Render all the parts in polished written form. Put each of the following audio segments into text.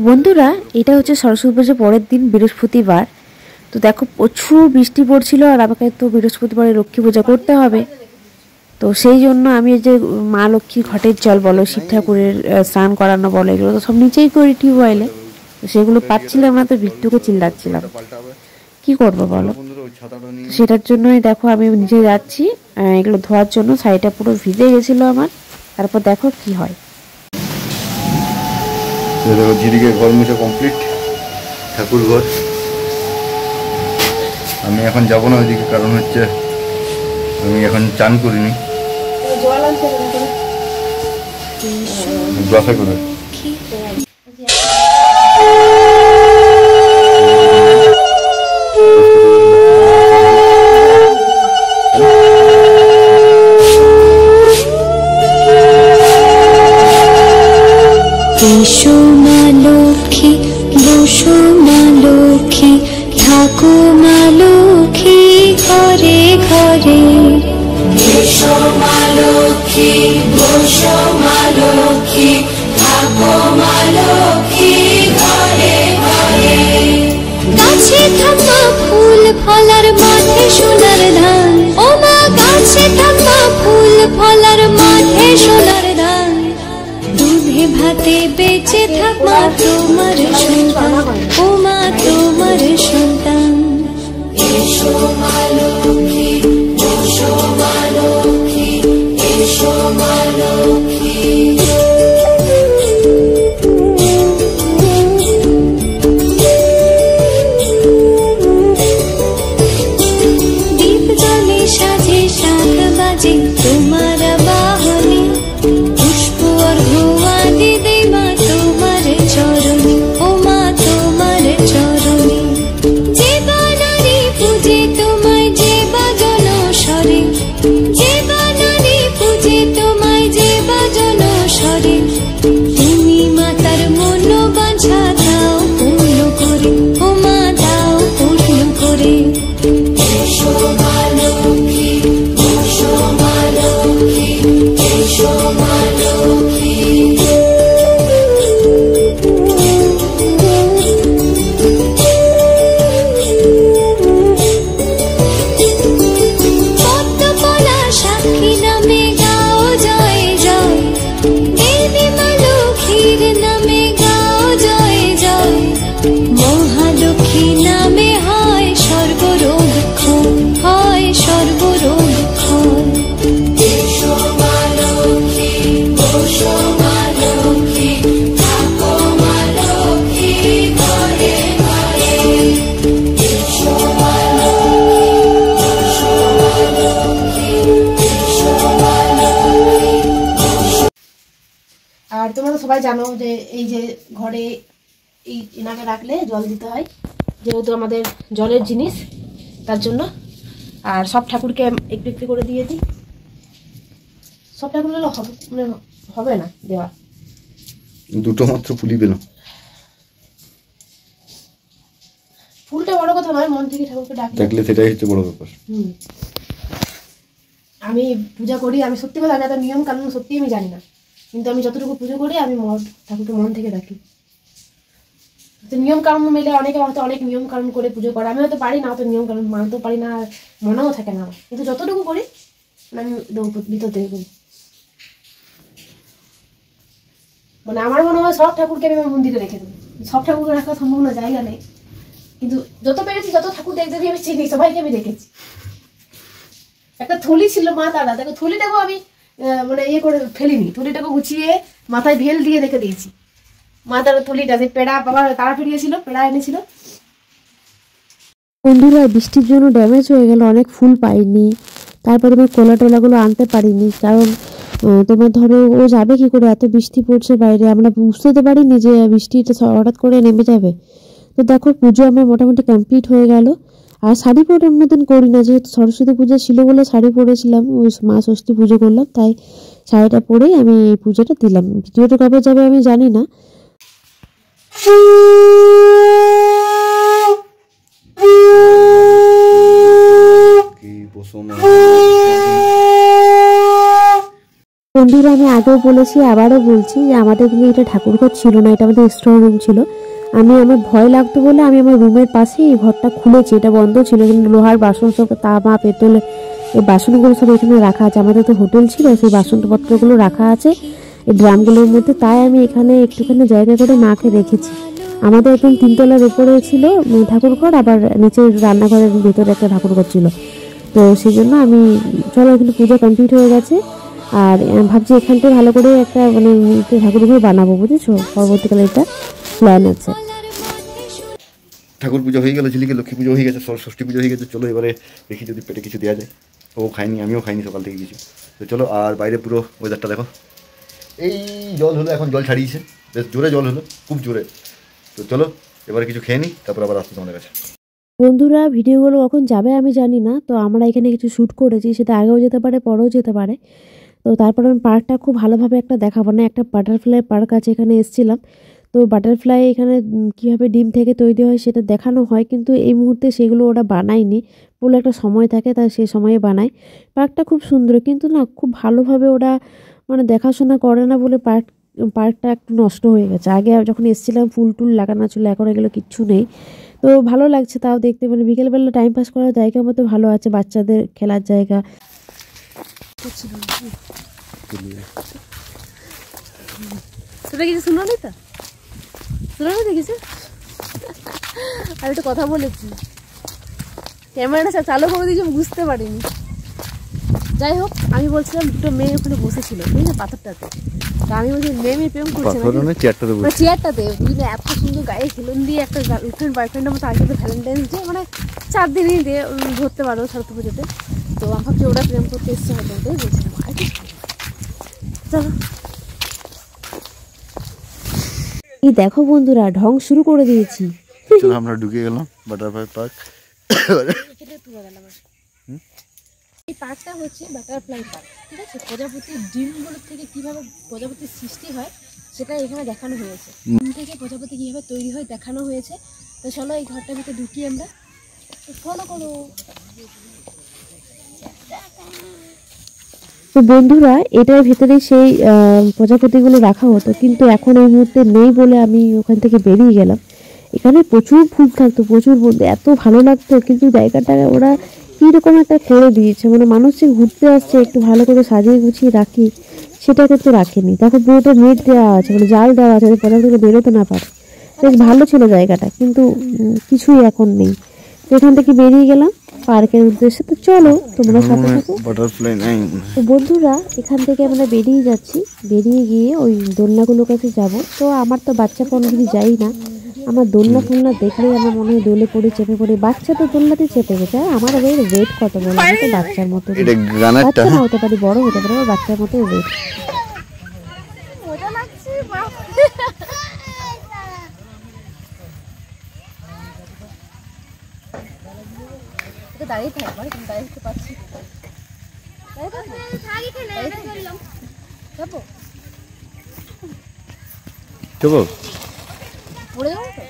বন্ধুরা, এটা হচ্ছে সরস্বতী পুজোর পরের দিন, বৃহস্পতিবার। তো দেখো, প্রচুর বৃষ্টি পড়ছিল, আর আমাকে তো বৃহস্পতিবারে লক্ষ্মী পূজা করতে হবে। তো সেই জন্য আমি যে মা লক্ষ্মীর ঘটের জল বলো, শিব ঠাকুরের স্নান করানো বলো, এগুলো তো সব নিচেই করি টিউবওয়েলে। তো সেগুলো পাচ্ছিলাম না, তো বিট্টুকে চিল্লাচ্ছিলাম, কি করবো বলো। সেটার জন্যই দেখো আমি নিচে যাচ্ছি এগুলো ধোয়ার জন্য। শাড়িটা পুরো ভিজে গেছিলো আমার। তারপর দেখো কি হয়। দেখো জিরিকে ঘর মুছে কমপ্লিট, ঠাকুর ঘর। আমি এখন যাবো না ওইদিকে, কারণ হচ্ছে আমি এখন চান করিনি, ব্রাশা করে। এসো মা লক্ষ্মী, বসো মা লক্ষ্মী, থাকো মা লক্ষ্মী ঘরে ঘরে। এসো মা লক্ষ্মী, বসো মা লক্ষ্মী, থাকো মা লক্ষ্মী ঘরে ঘরে। গাছে থাকা ফুল ফলার মাঠে সোনার ধান, ও মা গাছে থাকা ফুল ফলার মাঠে সোনার ধান। দুধে ভাতে বেঁচে থাক মা তোমার সন্তান, ও মা তোমার সন্তান। এসো মা লক্ষ্মী, বসো মা লক্ষ্মী, এসো মা লক্ষ্মী। দীপ জলে সাজে 7 বাজে তোমার বাহনে, পুষ্প অর্ঘ্য আদি দেই মা তোমার চরণে, ও মা তোমার চরণে। যে বানারি পূজে তোমায়, যে বাজন স্বরে, যে বানারি পূজে তোমায়, যে বাজন স্বরে। তুমি মাতার মনোবাঞ্ছা দাও পূর্ণ করে, ও মা দাও পূর্ণ করে। এসো মা লক্ষ্মী, বসো মা লক্ষ্মী, এসো মা লক্ষ্মী। পদ্মপলা সাক্ষী নামে গাও জয় জয়, দেবী মা লক্ষ্মীর নামে গাও জয় জয়। মহালক্ষ্মী নামে হয় সর্বরোগ ক্ষয়, হয় সর্বরোগ ক্ষয়। এসো মা লক্ষ্মী, বসো মা লক্ষ্মী, থাকো মা লক্ষ্মী ঘরে ঘরে। এসো মা লক্ষ্মী, বসো মা লক্ষ্মী, এসো মা লক্ষ্মী। আর তোমরা তো সবাই জানো যে এই যে ঘরে এই এনাকে রাখলে জল দিতে হয়, যেহেতু আমাদের জলের জিনিস, তার জন্য। আর সব ঠাকুরকে একটু একটু করে দিয়ে দিই। সব ঠাকুর মানে হবে না দেওয়া, দুটো মাত্র ফুলিবে না। ফুলটা বড় কথা নয়, মন থেকে ঠাকুরকে ডাকলে সেটাই হচ্ছে বড় ব্যাপার। আমি পূজা করি, আমি সত্যি কথা আমি এত নিয়ম কানুন সত্যি আমি জানি না, কিন্তু আমি যতটুকু পুজো করি আমি ঠাকুরকে মন থেকে ডাকি। নিয়ম কানুন মেলে অনেকে হয়তো অনেক নিয়ম কানুন করে পুজো করে, আমি হয়তো পারি না, অত নিয়ম কানুন মানতেও পারি না, মনেও থাকে না, কিন্তু যতটুকু করি আমি ভিতর থেকে করি। মানে আমার মনে হয় সব ঠাকুরকে আমি আমার মন্দিরে রেখে দেবো, সব ঠাকুরকে রাখার সম্ভাবনা জায়গা নেই, কিন্তু যত পেরেছি, যত ঠাকুর দেখতে আমি চিনি, সবাইকে আমি দেখেছি। একটা থলি ছিল মা তারা, দেখো থলিটাকেও আমি মানে ইয়ে করে ফেলিনি, থলিটাকে গুছিয়ে মাথায় ভেল দিয়ে রেখে দিয়েছি। মা তারা থলিটা, যে পেড়া বাবা তারা ফিরিয়েছিল, পেড়া এনেছিল। বন্ধুরা, বৃষ্টির জন্য ড্যামেজ হয়ে গেল, অনেক ফুল পাইনি। তারপরে আমি কোলা টোলাগুলো আনতে পারিনি, কারণ তোমার ধরো ও যাবে কি করে, এত বৃষ্টি পড়ছে বাইরে, আমরা বুঝতে তো পারিনি যে বৃষ্টিটা হঠাৎ করে নেমে যাবে। তো দেখো, পুজো আমার মোটামুটি কমপ্লিট হয়ে গেল। আর শাড়ি পরে অন্যদিন করি না, যেহেতু সরস্বতী পুজো ছিল বলে শাড়ি পরেছিলাম, ওই মা ষষ্ঠী পুজো করলাম, তাই শাড়িটা পরেই আমি এই পুজোটা দিলাম। ভিডিওটা কবে যাবে আমি জানি না। বন্ধুরা আমি আগেও বলেছি আবারও বলছি যে আমাদের কিন্তু এটা ঠাকুরঘর ছিল না, এটা আমাদের স্টোর রুম ছিল। আমার ভয় লাগতো বলে আমি আমার রুমের পাশে এই ঘরটা খুলেছি, এটা বন্ধ ছিল কিন্তু লোহার বাসন সব তামা পেতলে এই বাসনগুলো সব এখানে রাখা আছে। আমাদের তো হোটেল ছিল, সেই বাসনপত্রগুলো রাখা আছে এই ড্রামগুলোর মধ্যে, তাই আমি এখানে একটুখানি জায়গা করে মাকে রেখেছি। আমাদের একদম 3 তলার উপরে ছিল ঠাকুরঘর, আবার নিচের রান্নাঘরের ভিতরে একটা ঠাকুরঘর ছিল। তো সেই জন্য আমি চলো এখানে পুজো কমপ্লিট হয়ে গেছে, আর ভাবছি এখানটায় ভালো করে একটা মানে ঠাকুরঘর বানাবো, বুঝেছো, পরবর্তীকালে এটা প্ল্যান আছে। ঠাকুর পুজো হয়ে গেল, ঝিলিকে লক্ষ্মী পুজো হয়ে গেছে, ষষ্ঠী পুজো হয়ে গেছে। চলো এবারে দেখি যদি পেটে কিছু দেওয়া যায়। ও খাইনি, আমিও খাইনি সকাল থেকে কিছু। তো চলো, আর বাইরে পুরো ওয়েদারটা দেখো। এই জল হলো, এখন জল ছাড়িয়েছে, বেশ জোরে জল হলো, খুব জোরে। তো চলো এবারে কিছু খেয়ে নিই, তারপর আবার আসতে তোমাদের কাছে। বন্ধুরা ভিডিওগুলো কখন যাবে আমি জানি না, তো আমরা এখানে কিছু শ্যুট করেছি, সেটা আগেও যেতে পারে পরেও যেতে পারে। তো তারপর আমি পার্কটা খুব ভালোভাবে একটা দেখাবো না, একটা বাটারফ্লাই পার্ক আছে, এখানে এসেছিলাম। তো বাটারফ্লাই এখানে কীভাবে ডিম থেকে তৈরি হয় সেটা দেখানো হয়, কিন্তু এই মুহূর্তে সেগুলো ওরা বানায়নি, পুরো একটা সময় থাকে, তাই সেই সময়ে বানায়। পার্কটা খুব সুন্দর, কিন্তু না খুব ভালোভাবে ওরা মানে দেখাশোনা করে না বলে পার্কটা একটু নষ্ট হয়ে গেছে। আগে যখন এসেছিলাম ফুল টুল লাগানো ছিল, এখন এগুলো কিচ্ছু নেই। তো ভালো লাগছে তাও দেখতে, মানে বিকেলবেলা টাইম পাস করার জায়গার মতো ভালো আছে, বাচ্চাদের খেলার জায়গা। তোরা কিছু শুনো নি তো, শুনো না কিছু? আর একটা কথা বলেছি, ক্যামেরাটা সব চালু করে দিয়েছি, বুঝতে পারিনি। যাই হোক, আমি বলছিলাম দুটো মেয়ে ওখানে বসেছিল ঠিক আছে পাথরটাতে, তা আমি বলছি মেয়ে প্রেম করছে চেয়ারটাতে, বুঝলি এত সুন্দর গায়ে খেলুন দিয়ে একটা গার্লফ্রেন্ড বয়ফ্রেন্ডের মতো আগে ভ্যালেন্টাইন্স ডে মানে 4 দিনই দিয়ে ধরতে পারো সরস্বতী পুজোতে। তো আমি ভাবছি ওরা প্রেম করতে এসছে হয়তো, ওটাই বলছিলাম। আর কি চলো, এই দেখো বন্ধুরা ঢং শুরু করে দিয়েছি। চলো আমরা ঢুকে গেলাম বাটারফ্লাই পার্ক। এই পার্কটা হচ্ছে বাটারফ্লাই পার্ক, ঠিক আছে। প্রজাপতির ডিমগুলো থেকে কিভাবে প্রজাপতির সৃষ্টি হয় সেটা এখানে দেখানো হয়েছে, ডিম থেকে প্রজাপতি কিভাবে তৈরি হয় দেখানো হয়েছে। তো চলো এই ঘরটার ভিতরে ঢুকি আমরা, ফলো করো। তো বন্ধুরা এটার ভিতরে সেই প্রজাপতিগুলো রাখা হতো, কিন্তু এখন এই মুহূর্তে নেই বলে আমি ওখান থেকে বেরিয়ে গেলাম। এখানে প্রচুর ফুল থাকতো, প্রচুর বলতে এত ভালো লাগতো, কিন্তু জায়গাটা ওরা কীরকম একটা করে দিয়েছে, মানে মানুষ যে ঘুরতে আসছে একটু ভালো করে সাজিয়ে গুছিয়ে রাখি, সেটা কিন্তু রাখেনি। দেখো পুরোটা নেট দেওয়া আছে, মানে জাল দেওয়া আছে, প্রজাপতিগুলো বেরোতে না পারে। বেশ ভালো ছিল জায়গাটা, কিন্তু কিছুই এখন নেই। তো এখান থেকে বেরিয়ে গেলাম পার্কের উদ্দেশ্যে। তো চলো তোমরা সাথে থাকো। বাটারফ্লাই নাই। তো বন্ধুরা এখান থেকে আমরা বেরিয়ে যাচ্ছি, বেরিয়ে গিয়ে ওই দোলনাগুলোর কাছে যাব। তো আমার তো বাচ্চা কোনো কিছু যাই না, আমার দোলনা ফোলনা দেখলেই আমার মনে হয় দোলে পড়ে চেপে পড়ে। বাচ্চা তো দোলনাতে চেপে গেছে, আমার ওই ওয়েট কত বলে, আমি তো বাচ্চার মতো, বাচ্চা না হতে পারি বড় হতে পারে, আমার বাচ্চার মতো ওয়েট। দাঁড়িয়ে থাকবার তুমি দাঁড়িয়ে থাকতে পারছি, চলো পড়ে যাবো তো।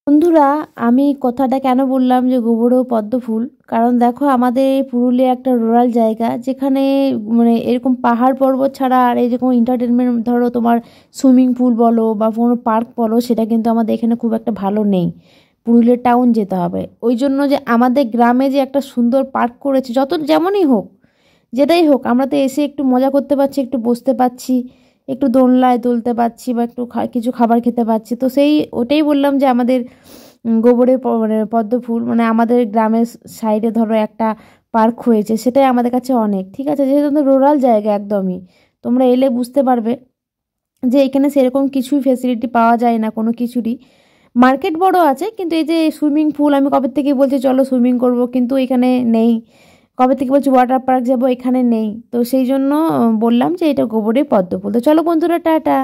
বন্ধুরা আমি কথাটা কেন বললাম যে গোবর ও পদ্ম ফুল, কারণ দেখো আমাদের পুরুলিয়া একটা রুরাল জায়গা, যেখানে মানে এরকম পাহাড় পর্বত ছাড়া আর এরকম এন্টারটেনমেন্ট, ধরো তোমার সুইমিং পুল বলো বা কোনো পার্ক বলো, সেটা কিন্তু আমাদের এখানে খুব একটা ভালো নেই। পুরুলিয়া টাউন যেতে হবে। ওই জন্য যে আমাদের গ্রামে যে একটা সুন্দর পার্ক করেছে, যত যেমনই হোক যেটাই হোক, আমরা তো এসে একটু মজা করতে পারছি, একটু বসতে পারছি, একটু দোলনায় দুলতে পারছি, বা একটু কিছু খাবার খেতে পারছি। তো ওটাই বললাম যে আমাদের গোবরে মানে পদ্ম ফুল, মানে আমাদের গ্রামের সাইডে ধরো একটা পার্ক হয়েছে, সেটাই আমাদের কাছে অনেক, ঠিক আছে। যেহেতু রুরাল জায়গা একদমই, তোমরা এলে বুঝতে পারবে যে এখানে সেরকম কিছুই ফেসিলিটি পাওয়া যায় না কোনো কিছুরই। মার্কেট বড় আছে, কিন্তু এই যে সুইমিং পুল আমি কবে থেকে বলছি চলো সুইমিং করব, কিন্তু এখানে নেই। কবে থেকে বলছি ওয়াটার পার্ক যাব, এখানে নেই। তো সেই জন্য বললাম যে এটা গোবরের পদ্মফুল। তো চলো বন্ধুরা, টাটা।